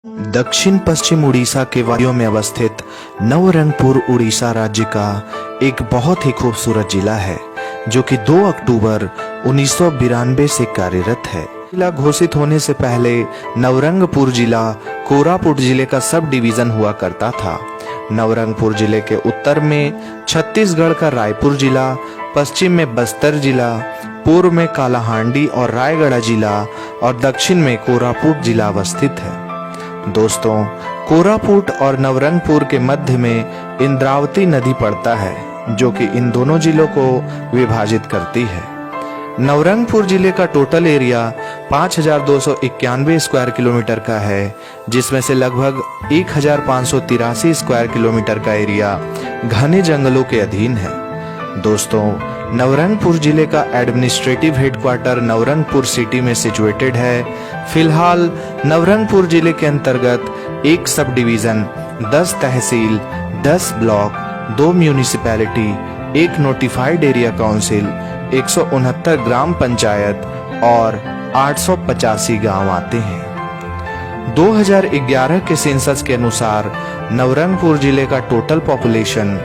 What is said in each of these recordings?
दक्षिण पश्चिम उड़ीसा के वादियों में अवस्थित नवरंगपुर उड़ीसा राज्य का एक बहुत ही खूबसूरत जिला है जो कि 2 अक्टूबर 1992 से कार्यरत है। जिला घोषित होने से पहले नवरंगपुर जिला कोरापुट जिले का सब डिवीजन हुआ करता था। नवरंगपुर जिले के उत्तर में छत्तीसगढ़ का रायपुर जिला, पश्चिम में बस्तर जिला, पूर्व में कालाहांडी और रायगढ़ जिला और दक्षिण में कोरापुट जिला अवस्थित है। दोस्तों, कोरापुट और नवरंगपुर के मध्य में इंद्रावती नदी पड़ता है जो कि इन दोनों जिलों को विभाजित करती है। नवरंगपुर जिले का टोटल एरिया 5291 स्क्वायर किलोमीटर का है, जिसमें से लगभग 1583 स्क्वायर किलोमीटर का एरिया घने जंगलों के अधीन है। दोस्तों, नवरंगपुर जिले का एडमिनिस्ट्रेटिव हेडक्वार्टर नवरंगपुर सिटी में सिचुएटेड है। फिलहाल नवरंगपुर जिले के अंतर्गत एक सब डिवीजन, 10 तहसील, 10 block, 2 municipality, 1 notified area council, 169 ग्राम पंचायत और 885 गांव आते हैं। 2011 के सेंसस के अनुसार नवरंगपुर जिले का टोटल पॉपुलेशन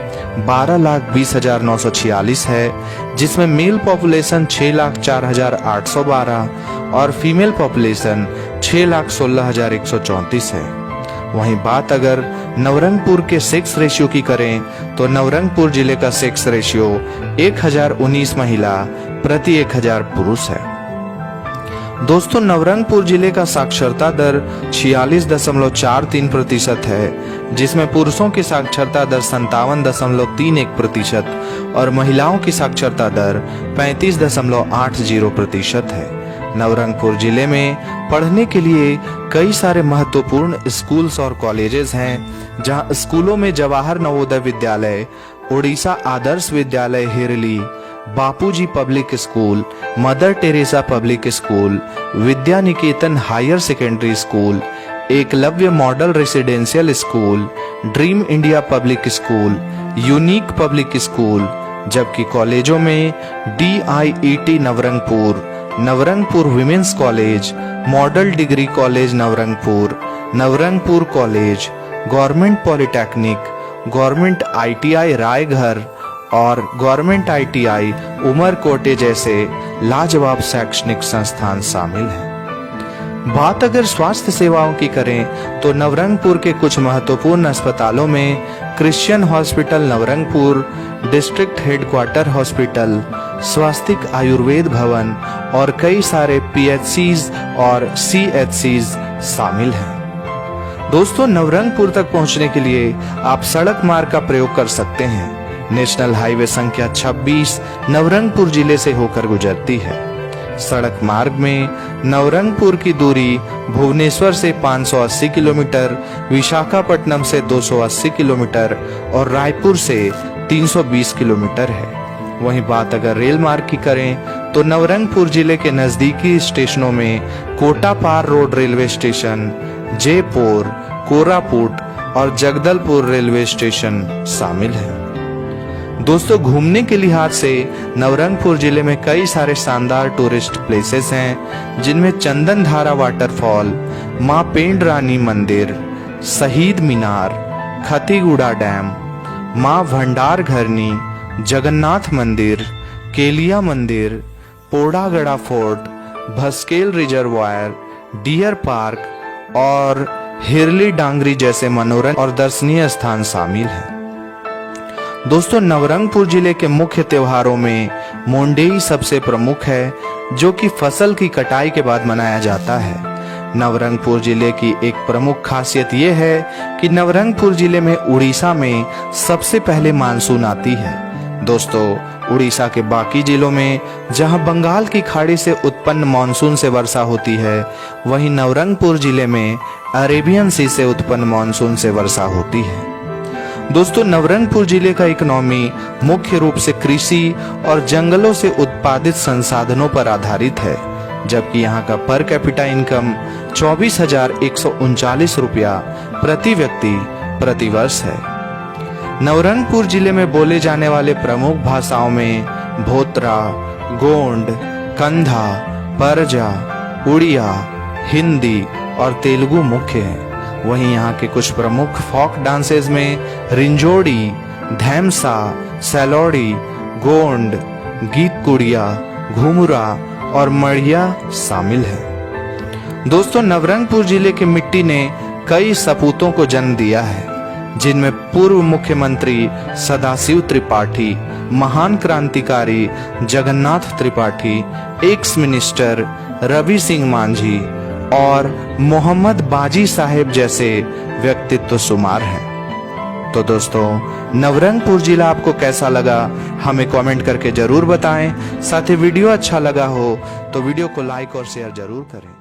12,20,946 है, जिसमें मेल पॉपुलेशन 6,04,812 और फीमेल पॉपुलेशन 6,16,134 है। वहीं बात अगर नवरंगपुर के सेक्स रेशियो की करें तो नवरंगपुर जिले का सेक्स रेशियो 1019 महिला प्रति 1000 पुरुष है। दोस्तों, नवरंगपुर जिले का साक्षरता दर 46.43% है, जिसमें पुरुषों की साक्षरता दर 57.31% और महिलाओं की साक्षरता दर 35.80% है। नवरंगपुर जिले में पढ़ने के लिए कई सारे महत्वपूर्ण स्कूल्स और कॉलेजेस हैं, जहां स्कूलों में जवाहर नवोदय विद्यालय, ओडिशा आदर्श विद्यालय हिरली, बापूजी public school, mother Teresa public school, Vidya Niketan higher secondary school, Eklavya model residential school, dream India public school, unique public school, जबकि कॉलेजों में DIET Nabarangpur, Nabarangpur women's college, model degree college Nabarangpur, Nabarangpur college, government polytechnic, government ITI रायघर और government ITI उमरकोटे जैसे लाजवाब शैक्षणिक संस्थान शामिल हैं। बात अगर स्वास्थ्य सेवाओं की करें तो नवरंगपुर के कुछ महत्वपूर्ण अस्पतालों में Christian hospital Nabarangpur, district headquarter hospital, Swastik Ayurved Bhavan और कई सारे PHCs और CHCs शामिल हैं। दोस्तों, नवरंगपुर तक पहुंचने के लिए आप सड़क मार्ग का प्रयोग कर सकते हैं। नेशनल हाईवे संख्या 26 नवरंगपुर जिले से होकर गुजरती है। सड़क मार्ग में नवरंगपुर की दूरी भुवनेश्वर से 580 किलोमीटर, विशाखापट्टनम से 280 किलोमीटर और रायपुर से 320 किलोमीटर है। वहीं बात अगर रेल मार्ग की करें तो नवरंगपुर जिले के नजदीकी स्टेशनों में Kotapar road railway station, Jaipur, Koraput और जगदलपुर रेलवे स्टेशन शामिल है। दोस्तों, घूमने के लिहाज से नवरंगपुर जिले में कई सारे शानदार टूरिस्ट प्लेसेस हैं, जिनमें चंदन धारा वाटरफॉल, मां पेंड रानी मंदिर, शहीद मीनार, खतीगुड़ा डैम, मां भंडार घरनी, जगन्नाथ मंदिर, केलिया मंदिर, पोड़ागड़ा फोर्ट, भस्केल रिजर्वायर, डियर पार्क और हिरली डांगरी जैसे मनोरंजन और दर्शनीय स्थान शामिल हैं। दोस्तों, नवरंगपुर जिले के मुख्य त्योहारों में मोंडेई सबसे प्रमुख है, जो कि फसल की कटाई के बाद मनाया जाता है। नवरंगपुर जिले की एक प्रमुख खासियत यह है कि नवरंगपुर जिले में उड़ीसा में सबसे पहले मानसून आती है। दोस्तों, उड़ीसा के बाकी जिलों में जहां बंगाल की खाड़ी से उत्पन्न मानसून से वर्षा होती है, वहीं नवरंगपुर जिले में अरेबियन सी से उत्पन्न मानसून से वर्षा होती है। दोस्तों, नवरंगपुर जिले का इकोनॉमी मुख्य रूप से कृषि और जंगलों से उत्पादित संसाधनों पर आधारित है, जबकि यहाँ का पर कैपिटा इनकम 24,139 रुपया प्रति व्यक्ति प्रति वर्ष है। नवरंगपुर जिले में बोले जाने वाले प्रमुख भाषाओं में भोत्रा, गोंड, कंधा, परजा, उड़िया, हिंदी और तेलुगु मुख्य हैं। वहीं यहाँ के कुछ प्रमुख फोक डांसेस में रिंजोड़ी, धैमसा, सैलोड़ी, गोंड, गीत कुड़िया, घुमुरा और मड़िया शामिल है। दोस्तों, नवरंगपुर जिले की मिट्टी ने कई सपूतों को जन्म दिया है, जिनमें पूर्व मुख्यमंत्री सदाशिव त्रिपाठी, महान क्रांतिकारी जगन्नाथ त्रिपाठी, एक्स मिनिस्टर रवि सिंह मांझी और मोहम्मद बाजी साहेब जैसे व्यक्तित्व शुमार हैं। तो दोस्तों, नवरंगपुर जिला आपको कैसा लगा हमें कमेंट करके जरूर बताएं। साथ ही वीडियो अच्छा लगा हो तो वीडियो को लाइक और शेयर जरूर करें।